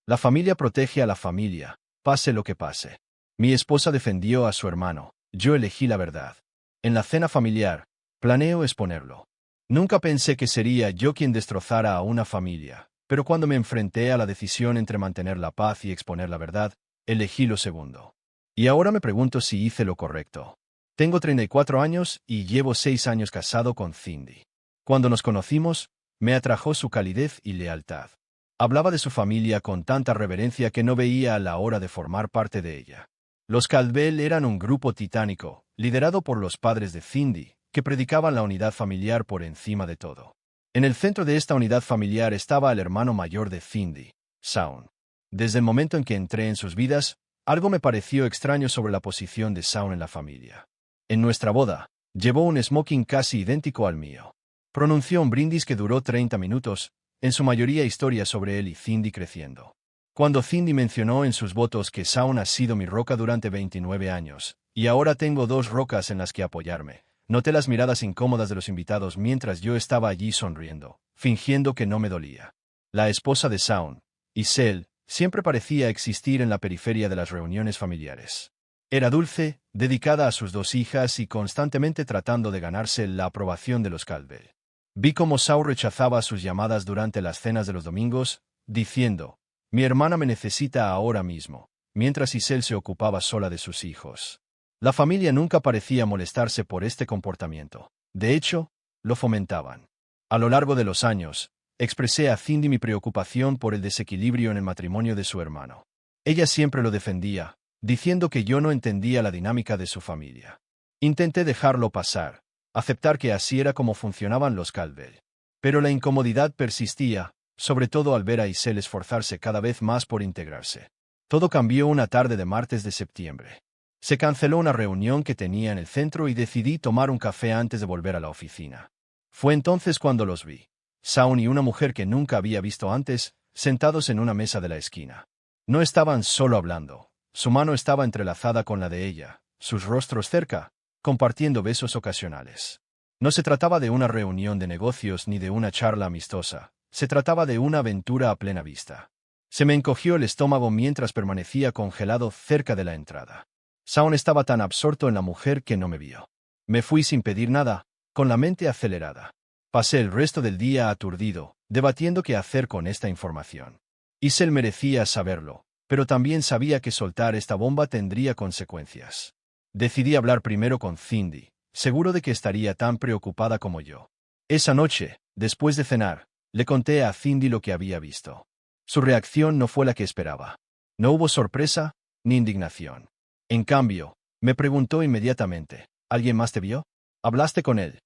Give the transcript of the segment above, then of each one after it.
La familia protege a la familia, pase lo que pase. Mi esposa defendió a su hermano, yo elegí la verdad. En la cena familiar, planeo exponerlo. Nunca pensé que sería yo quien destrozara a una familia, pero cuando me enfrenté a la decisión entre mantener la paz y exponer la verdad, elegí lo segundo. Y ahora me pregunto si hice lo correcto. Tengo 34 años y llevo 6 años casado con Cindy. Cuando nos conocimos, me atrajo su calidez y lealtad. Hablaba de su familia con tanta reverencia que no veía la hora de formar parte de ella. Los Caldwell eran un grupo titánico, liderado por los padres de Cindy, que predicaban la unidad familiar por encima de todo. En el centro de esta unidad familiar estaba el hermano mayor de Cindy, Shaun. Desde el momento en que entré en sus vidas, algo me pareció extraño sobre la posición de Shaun en la familia. En nuestra boda, llevó un smoking casi idéntico al mío. Pronunció un brindis que duró 30 minutos, en su mayoría historias sobre él y Cindy creciendo. Cuando Cindy mencionó en sus votos que Shaun ha sido mi roca durante 29 años, y ahora tengo 2 rocas en las que apoyarme, noté las miradas incómodas de los invitados mientras yo estaba allí sonriendo, fingiendo que no me dolía. La esposa de Shaun, Isel, siempre parecía existir en la periferia de las reuniones familiares. Era dulce, dedicada a sus 2 hijas y constantemente tratando de ganarse la aprobación de los Caldwell. Vi cómo Shaun rechazaba sus llamadas durante las cenas de los domingos, diciendo, «Mi hermana me necesita ahora mismo», mientras Isel se ocupaba sola de sus hijos. La familia nunca parecía molestarse por este comportamiento. De hecho, lo fomentaban. A lo largo de los años, expresé a Cindy mi preocupación por el desequilibrio en el matrimonio de su hermano. Ella siempre lo defendía, diciendo que yo no entendía la dinámica de su familia. Intenté dejarlo pasar, aceptar que así era como funcionaban los Caldwell. Pero la incomodidad persistía, sobre todo al ver a Isel esforzarse cada vez más por integrarse. Todo cambió una tarde de martes de septiembre. Se canceló una reunión que tenía en el centro y decidí tomar un café antes de volver a la oficina. Fue entonces cuando los vi. Shaun y una mujer que nunca había visto antes, sentados en una mesa de la esquina. No estaban solo hablando. Su mano estaba entrelazada con la de ella, sus rostros cerca, compartiendo besos ocasionales. No se trataba de una reunión de negocios ni de una charla amistosa, se trataba de una aventura a plena vista. Se me encogió el estómago mientras permanecía congelado cerca de la entrada. Shaun estaba tan absorto en la mujer que no me vio. Me fui sin pedir nada, con la mente acelerada. Pasé el resto del día aturdido, debatiendo qué hacer con esta información. Isel merecía saberlo, pero también sabía que soltar esta bomba tendría consecuencias. Decidí hablar primero con Cindy, seguro de que estaría tan preocupada como yo. Esa noche, después de cenar, le conté a Cindy lo que había visto. Su reacción no fue la que esperaba. No hubo sorpresa, ni indignación. En cambio, me preguntó inmediatamente, ¿alguien más te vio? ¿Hablaste con él?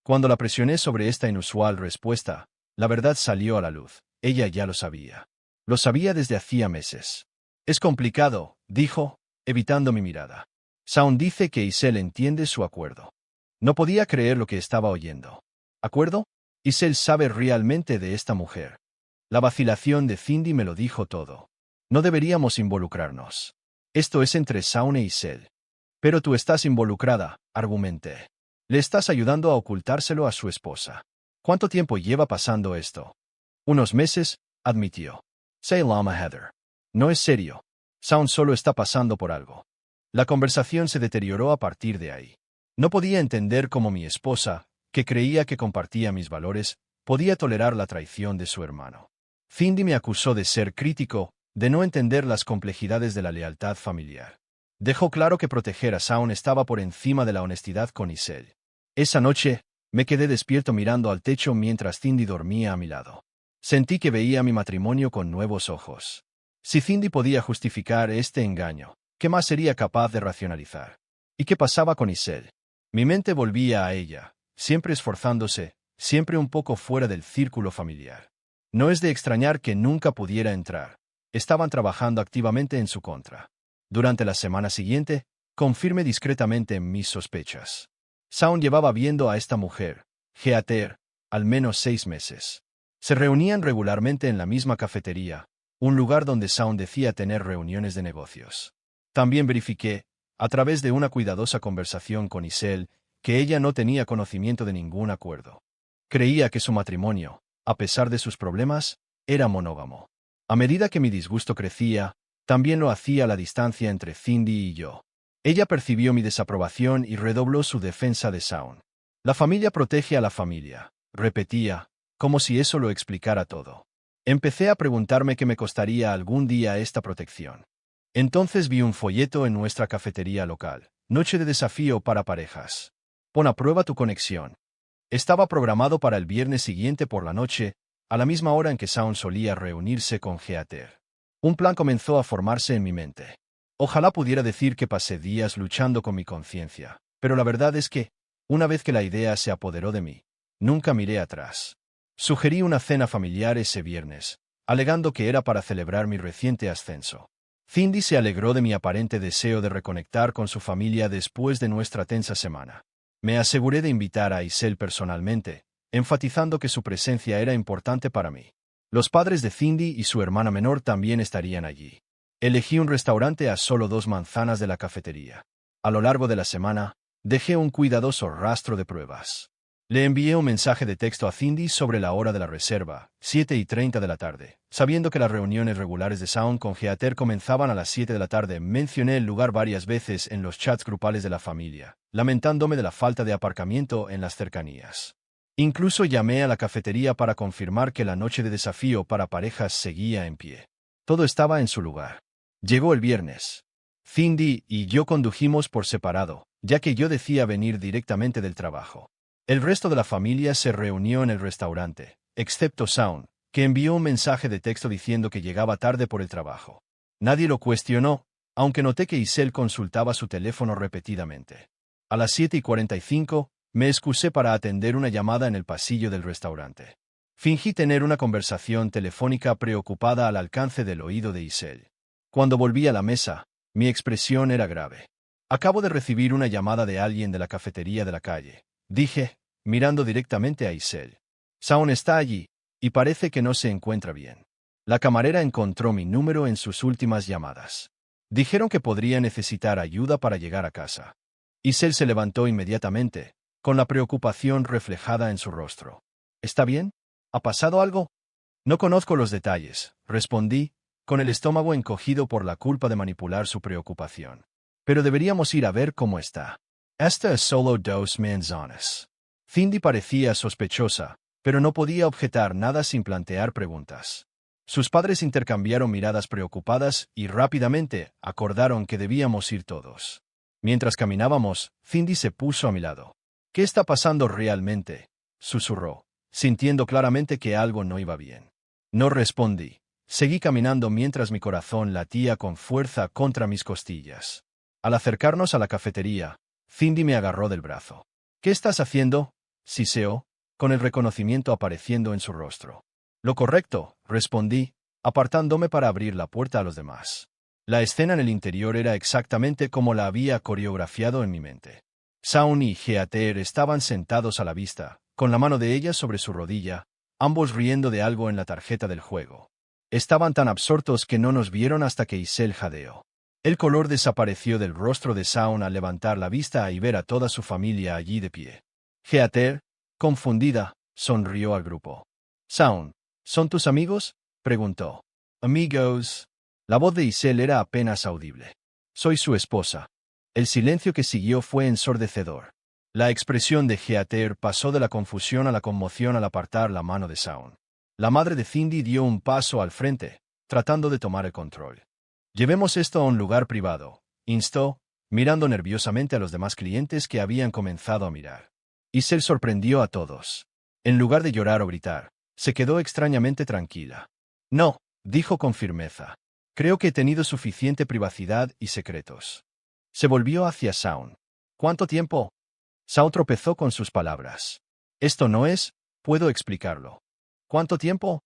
Cuando la presioné sobre esta inusual respuesta, la verdad salió a la luz. Ella ya lo sabía. Lo sabía desde hacía meses. Es complicado, dijo, evitando mi mirada. Shaun dice que Isel entiende su acuerdo. No podía creer lo que estaba oyendo. ¿Acuerdo? Isel sabe realmente de esta mujer. La vacilación de Cindy me lo dijo todo. No deberíamos involucrarnos. Esto es entre Shaun e Isel. Pero tú estás involucrada, argumenté. Le estás ayudando a ocultárselo a su esposa. ¿Cuánto tiempo lleva pasando esto? Unos meses, admitió. Lama Heather. No es serio. Shaun solo está pasando por algo. La conversación se deterioró a partir de ahí. No podía entender cómo mi esposa, que creía que compartía mis valores, podía tolerar la traición de su hermano. Cindy me acusó de ser crítico, de no entender las complejidades de la lealtad familiar. Dejó claro que proteger a Shaun estaba por encima de la honestidad con Isel. Esa noche, me quedé despierto mirando al techo mientras Cindy dormía a mi lado. Sentí que veía mi matrimonio con nuevos ojos. Si Cindy podía justificar este engaño, ¿qué más sería capaz de racionalizar? ¿Y qué pasaba con Isel? Mi mente volvía a ella, siempre esforzándose, siempre un poco fuera del círculo familiar. No es de extrañar que nunca pudiera entrar. Estaban trabajando activamente en su contra. Durante la semana siguiente, confirmé discretamente mis sospechas. Shaun llevaba viendo a esta mujer, Heather, al menos 6 meses. Se reunían regularmente en la misma cafetería, un lugar donde Shaun decía tener reuniones de negocios. También verifiqué, a través de una cuidadosa conversación con Isel, que ella no tenía conocimiento de ningún acuerdo. Creía que su matrimonio, a pesar de sus problemas, era monógamo. A medida que mi disgusto crecía, también lo hacía la distancia entre Cindy y yo. Ella percibió mi desaprobación y redobló su defensa de Shaun. La familia protege a la familia, repetía, como si eso lo explicara todo. Empecé a preguntarme qué me costaría algún día esta protección. Entonces vi un folleto en nuestra cafetería local. Noche de desafío para parejas. Pon a prueba tu conexión. Estaba programado para el viernes siguiente por la noche, a la misma hora en que Shaun solía reunirse con Heather. Un plan comenzó a formarse en mi mente. Ojalá pudiera decir que pasé días luchando con mi conciencia, pero la verdad es que, una vez que la idea se apoderó de mí, nunca miré atrás. Sugerí una cena familiar ese viernes, alegando que era para celebrar mi reciente ascenso. Cindy se alegró de mi aparente deseo de reconectar con su familia después de nuestra tensa semana. Me aseguré de invitar a Isel personalmente, enfatizando que su presencia era importante para mí. Los padres de Cindy y su hermana menor también estarían allí. Elegí un restaurante a solo 2 manzanas de la cafetería. A lo largo de la semana, dejé un cuidadoso rastro de pruebas. Le envié un mensaje de texto a Cindy sobre la hora de la reserva, 7:30 de la tarde. Sabiendo que las reuniones regulares de Shaun con Heather comenzaban a las 7 de la tarde, mencioné el lugar varias veces en los chats grupales de la familia, lamentándome de la falta de aparcamiento en las cercanías. Incluso llamé a la cafetería para confirmar que la noche de desafío para parejas seguía en pie. Todo estaba en su lugar. Llegó el viernes. Cindy y yo condujimos por separado, ya que yo decía venir directamente del trabajo. El resto de la familia se reunió en el restaurante, excepto Shaun, que envió un mensaje de texto diciendo que llegaba tarde por el trabajo. Nadie lo cuestionó, aunque noté que Isel consultaba su teléfono repetidamente. A las 7:45, me excusé para atender una llamada en el pasillo del restaurante. Fingí tener una conversación telefónica preocupada al alcance del oído de Isel. Cuando volví a la mesa, mi expresión era grave. Acabo de recibir una llamada de alguien de la cafetería de la calle, dije, mirando directamente a Isel. Shaun está allí, y parece que no se encuentra bien. La camarera encontró mi número en sus últimas llamadas. Dijeron que podría necesitar ayuda para llegar a casa. Isel se levantó inmediatamente, con la preocupación reflejada en su rostro. ¿Está bien? ¿Ha pasado algo? No conozco los detalles, respondí, con el estómago encogido por la culpa de manipular su preocupación. Pero deberíamos ir a ver cómo está. Esta es solo 2 manzanas. Cindy parecía sospechosa, pero no podía objetar nada sin plantear preguntas. Sus padres intercambiaron miradas preocupadas y rápidamente acordaron que debíamos ir todos. Mientras caminábamos, Cindy se puso a mi lado. ¿Qué está pasando realmente?, susurró, sintiendo claramente que algo no iba bien. No respondí. Seguí caminando mientras mi corazón latía con fuerza contra mis costillas. Al acercarnos a la cafetería, Cindy me agarró del brazo. ¿Qué estás haciendo?, siseó, con el reconocimiento apareciendo en su rostro. Lo correcto, respondí, apartándome para abrir la puerta a los demás. La escena en el interior era exactamente como la había coreografiado en mi mente. Shaun y Heather estaban sentados a la vista, con la mano de ella sobre su rodilla, ambos riendo de algo en la tarjeta del juego. Estaban tan absortos que no nos vieron hasta que Isel jadeó. El color desapareció del rostro de Shaun al levantar la vista y ver a toda su familia allí de pie. Heather, confundida, sonrió al grupo. «Shaun, ¿son tus amigos?», preguntó. «Amigos». La voz de Isel era apenas audible. «Soy su esposa». El silencio que siguió fue ensordecedor. La expresión de Heather pasó de la confusión a la conmoción al apartar la mano de Shaun. La madre de Cindy dio un paso al frente, tratando de tomar el control. «Llevemos esto a un lugar privado», instó, mirando nerviosamente a los demás clientes que habían comenzado a mirar. Isel sorprendió a todos. En lugar de llorar o gritar, se quedó extrañamente tranquila. «No», dijo con firmeza. «Creo que he tenido suficiente privacidad y secretos». Se volvió hacia Shaun. «¿Cuánto tiempo?». Shaun tropezó con sus palabras. «Esto no es, puedo explicarlo». «¿Cuánto tiempo?».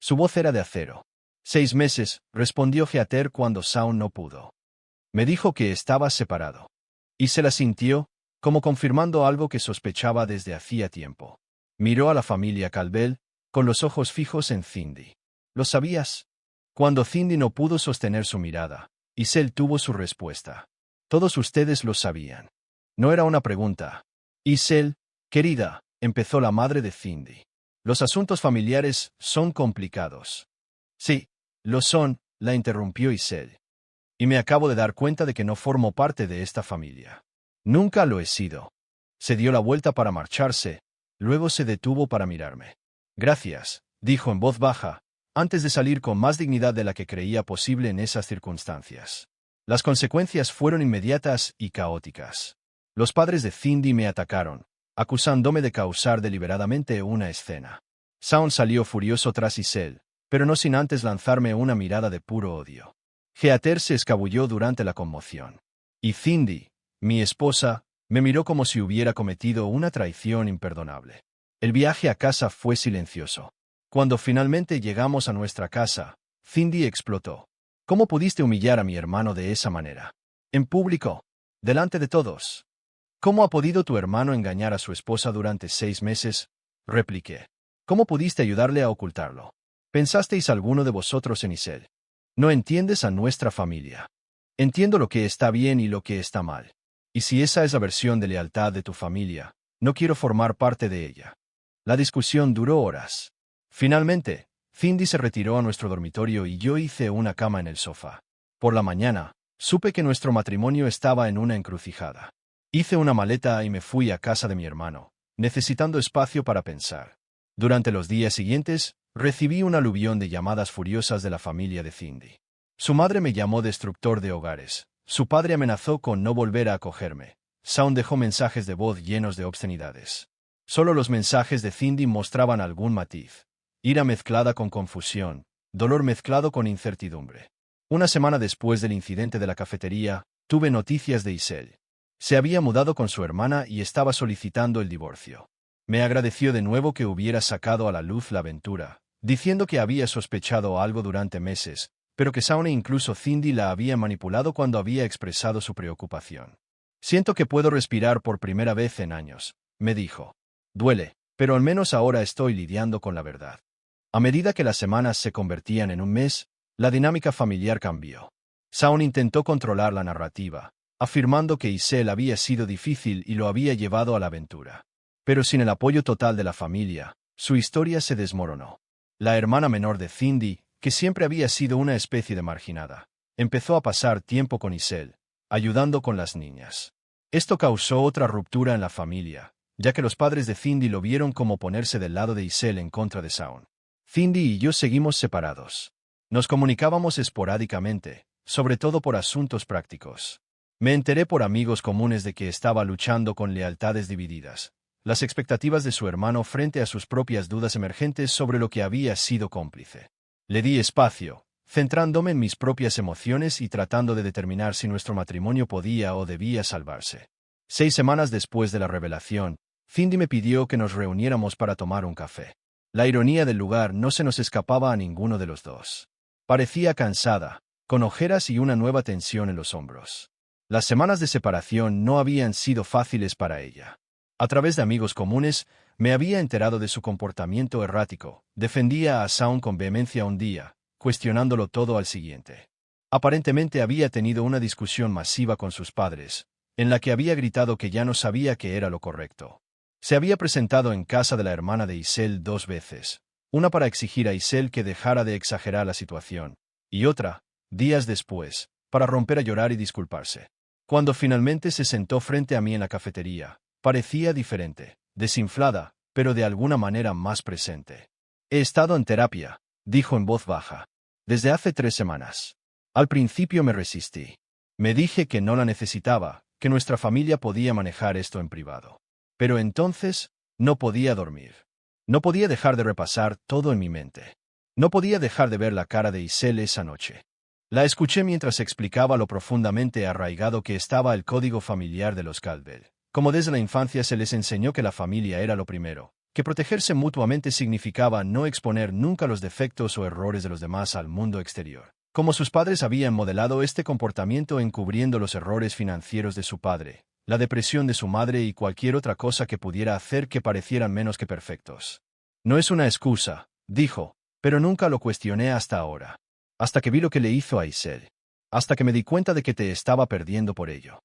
Su voz era de acero. 6 meses, respondió Heather cuando Shaun no pudo. Me dijo que estaba separado. Y se la sintió, como confirmando algo que sospechaba desde hacía tiempo. Miró a la familia Calvel, con los ojos fijos en Cindy. ¿Lo sabías? Cuando Cindy no pudo sostener su mirada, Isel tuvo su respuesta. Todos ustedes lo sabían. No era una pregunta. Isel, querida, empezó la madre de Cindy. Los asuntos familiares son complicados. Sí, Lo son, la interrumpió Isel. Y me acabo de dar cuenta de que no formo parte de esta familia. Nunca lo he sido. Se dio la vuelta para marcharse, luego se detuvo para mirarme. Gracias, dijo en voz baja, antes de salir con más dignidad de la que creía posible en esas circunstancias. Las consecuencias fueron inmediatas y caóticas. Los padres de Cindy me atacaron, acusándome de causar deliberadamente una escena. Shaun salió furioso tras Isel, pero no sin antes lanzarme una mirada de puro odio. Heather se escabulló durante la conmoción. Y Cindy, mi esposa, me miró como si hubiera cometido una traición imperdonable. El viaje a casa fue silencioso. Cuando finalmente llegamos a nuestra casa, Cindy explotó. ¿Cómo pudiste humillar a mi hermano de esa manera? En público, delante de todos. ¿Cómo ha podido tu hermano engañar a su esposa durante 6 meses? Repliqué. ¿Cómo pudiste ayudarle a ocultarlo? ¿Pensasteis alguno de vosotros en Isel? No entiendes a nuestra familia. Entiendo lo que está bien y lo que está mal. Y si esa es la versión de lealtad de tu familia, no quiero formar parte de ella. La discusión duró horas. Finalmente, Cindy se retiró a nuestro dormitorio y yo hice una cama en el sofá. Por la mañana, supe que nuestro matrimonio estaba en una encrucijada. Hice una maleta y me fui a casa de mi hermano, necesitando espacio para pensar. Durante los días siguientes, recibí un aluvión de llamadas furiosas de la familia de Cindy. Su madre me llamó destructor de hogares. Su padre amenazó con no volver a acogerme. Shaun dejó mensajes de voz llenos de obscenidades. Solo los mensajes de Cindy mostraban algún matiz. Ira mezclada con confusión, dolor mezclado con incertidumbre. Una semana después del incidente de la cafetería, tuve noticias de Isel. Se había mudado con su hermana y estaba solicitando el divorcio. Me agradeció de nuevo que hubiera sacado a la luz la aventura, diciendo que había sospechado algo durante meses, pero que Shaun e incluso Cindy la habían manipulado cuando había expresado su preocupación. Siento que puedo respirar por primera vez en años, me dijo. Duele, pero al menos ahora estoy lidiando con la verdad. A medida que las semanas se convertían en un mes, la dinámica familiar cambió. Shaun intentó controlar la narrativa, afirmando que Isel había sido difícil y lo había llevado a la aventura. Pero sin el apoyo total de la familia, su historia se desmoronó. La hermana menor de Cindy, que siempre había sido una especie de marginada, empezó a pasar tiempo con Isel, ayudando con las niñas. Esto causó otra ruptura en la familia, ya que los padres de Cindy lo vieron como ponerse del lado de Isel en contra de Shaun. Cindy y yo seguimos separados. Nos comunicábamos esporádicamente, sobre todo por asuntos prácticos. Me enteré por amigos comunes de que estaba luchando con lealtades divididas, las expectativas de su hermano frente a sus propias dudas emergentes sobre lo que había sido cómplice. Le di espacio, centrándome en mis propias emociones y tratando de determinar si nuestro matrimonio podía o debía salvarse. 6 semanas después de la revelación, Cindy me pidió que nos reuniéramos para tomar un café. La ironía del lugar no se nos escapaba a ninguno de los dos. Parecía cansada, con ojeras y una nueva tensión en los hombros. Las semanas de separación no habían sido fáciles para ella. A través de amigos comunes, me había enterado de su comportamiento errático. Defendía a Shaun con vehemencia un día, cuestionándolo todo al siguiente. Aparentemente había tenido una discusión masiva con sus padres, en la que había gritado que ya no sabía qué era lo correcto. Se había presentado en casa de la hermana de Isel 2 veces, una para exigir a Isel que dejara de exagerar la situación, y otra, días después, para romper a llorar y disculparse. Cuando finalmente se sentó frente a mí en la cafetería, parecía diferente, desinflada, pero de alguna manera más presente. He estado en terapia, dijo en voz baja, desde hace 3 semanas. Al principio me resistí. Me dije que no la necesitaba, que nuestra familia podía manejar esto en privado. Pero entonces, no podía dormir. No podía dejar de repasar todo en mi mente. No podía dejar de ver la cara de Isel esa noche. La escuché mientras explicaba lo profundamente arraigado que estaba el código familiar de los Caldwell. Como desde la infancia se les enseñó que la familia era lo primero, que protegerse mutuamente significaba no exponer nunca los defectos o errores de los demás al mundo exterior. Como sus padres habían modelado este comportamiento encubriendo los errores financieros de su padre, la depresión de su madre y cualquier otra cosa que pudiera hacer que parecieran menos que perfectos. No es una excusa, dijo, pero nunca lo cuestioné hasta ahora. Hasta que vi lo que le hizo a Isel. Hasta que me di cuenta de que te estaba perdiendo por ello.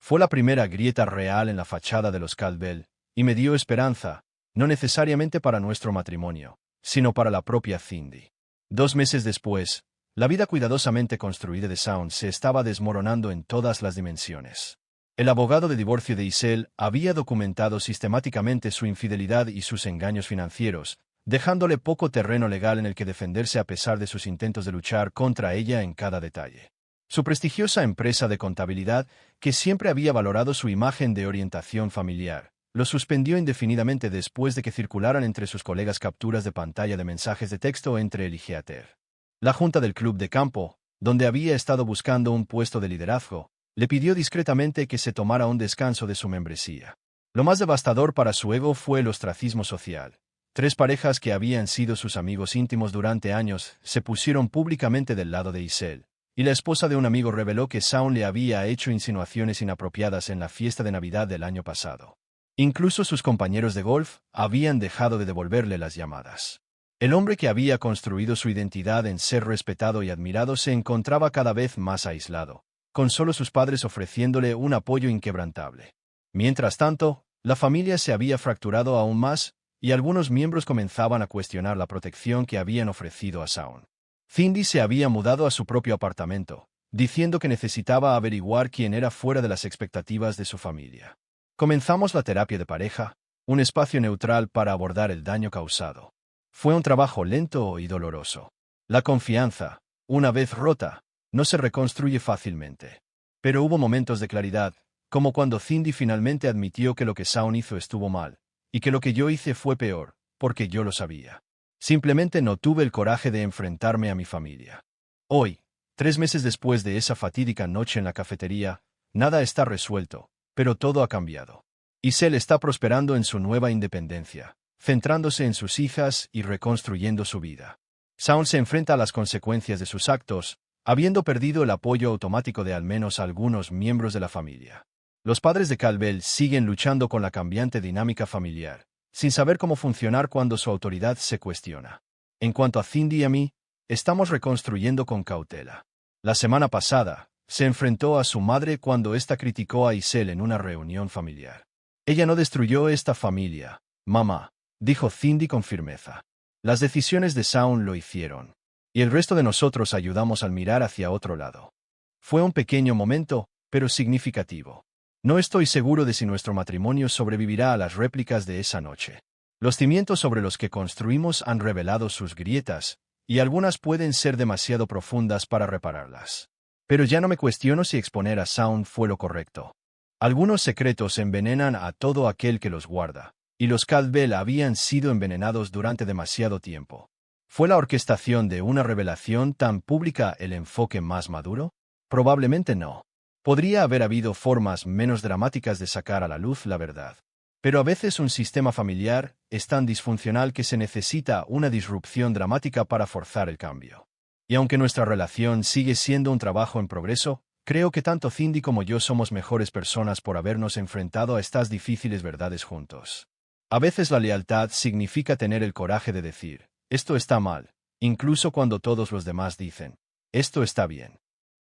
Fue la primera grieta real en la fachada de los Caldwell, y me dio esperanza, no necesariamente para nuestro matrimonio, sino para la propia Cindy. 2 meses después, La vida cuidadosamente construida de Shaun se estaba desmoronando en todas las dimensiones. El abogado de divorcio de Isel había documentado sistemáticamente su infidelidad y sus engaños financieros, dejándole poco terreno legal en el que defenderse a pesar de sus intentos de luchar contra ella en cada detalle. Su prestigiosa empresa de contabilidad, que siempre había valorado su imagen de orientación familiar, lo suspendió indefinidamente después de que circularan entre sus colegas capturas de pantalla de mensajes de texto entre él y Heather. La junta del club de campo, donde había estado buscando un puesto de liderazgo, le pidió discretamente que se tomara un descanso de su membresía. Lo más devastador para su ego fue el ostracismo social. 3 parejas que habían sido sus amigos íntimos durante años se pusieron públicamente del lado de Isel, y la esposa de un amigo reveló que Shaun le había hecho insinuaciones inapropiadas en la fiesta de Navidad del año pasado. Incluso sus compañeros de golf habían dejado de devolverle las llamadas. El hombre que había construido su identidad en ser respetado y admirado se encontraba cada vez más aislado, con solo sus padres ofreciéndole un apoyo inquebrantable. Mientras tanto, la familia se había fracturado aún más, y algunos miembros comenzaban a cuestionar la protección que habían ofrecido a Shaun. Cindy se había mudado a su propio apartamento, diciendo que necesitaba averiguar quién era fuera de las expectativas de su familia. Comenzamos la terapia de pareja, un espacio neutral para abordar el daño causado. Fue un trabajo lento y doloroso. La confianza, una vez rota, no se reconstruye fácilmente. Pero hubo momentos de claridad, como cuando Cindy finalmente admitió que lo que Shaun hizo estuvo mal, y que lo que yo hice fue peor, porque yo lo sabía. Simplemente no tuve el coraje de enfrentarme a mi familia. Hoy, 3 meses después de esa fatídica noche en la cafetería, nada está resuelto, pero todo ha cambiado. Isel está prosperando en su nueva independencia, centrándose en sus hijas y reconstruyendo su vida. Shaun se enfrenta a las consecuencias de sus actos, habiendo perdido el apoyo automático de al menos algunos miembros de la familia. Los padres de Calvel siguen luchando con la cambiante dinámica familiar, sin saber cómo funcionar cuando su autoridad se cuestiona. En cuanto a Cindy y a mí, estamos reconstruyendo con cautela. La semana pasada, se enfrentó a su madre cuando ésta criticó a Isel en una reunión familiar. Ella no destruyó esta familia, mamá, dijo Cindy con firmeza. Las decisiones de Shaun lo hicieron, y el resto de nosotros ayudamos al mirar hacia otro lado. Fue un pequeño momento, pero significativo. No estoy seguro de si nuestro matrimonio sobrevivirá a las réplicas de esa noche. Los cimientos sobre los que construimos han revelado sus grietas, y algunas pueden ser demasiado profundas para repararlas. Pero ya no me cuestiono si exponer a Shaun fue lo correcto. Algunos secretos envenenan a todo aquel que los guarda, y los Caldwell habían sido envenenados durante demasiado tiempo. ¿Fue la orquestación de una revelación tan pública el enfoque más maduro? Probablemente no. Podría haber habido formas menos dramáticas de sacar a la luz la verdad. Pero a veces un sistema familiar es tan disfuncional que se necesita una disrupción dramática para forzar el cambio. Y aunque nuestra relación sigue siendo un trabajo en progreso, creo que tanto Cindy como yo somos mejores personas por habernos enfrentado a estas difíciles verdades juntos. A veces la lealtad significa tener el coraje de decir, esto está mal, incluso cuando todos los demás dicen, esto está bien.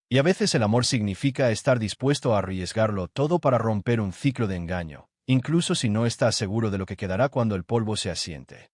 Y a veces el amor significa estar dispuesto a arriesgarlo todo para romper un ciclo de engaño, incluso si no estás seguro de lo que quedará cuando el polvo se asiente.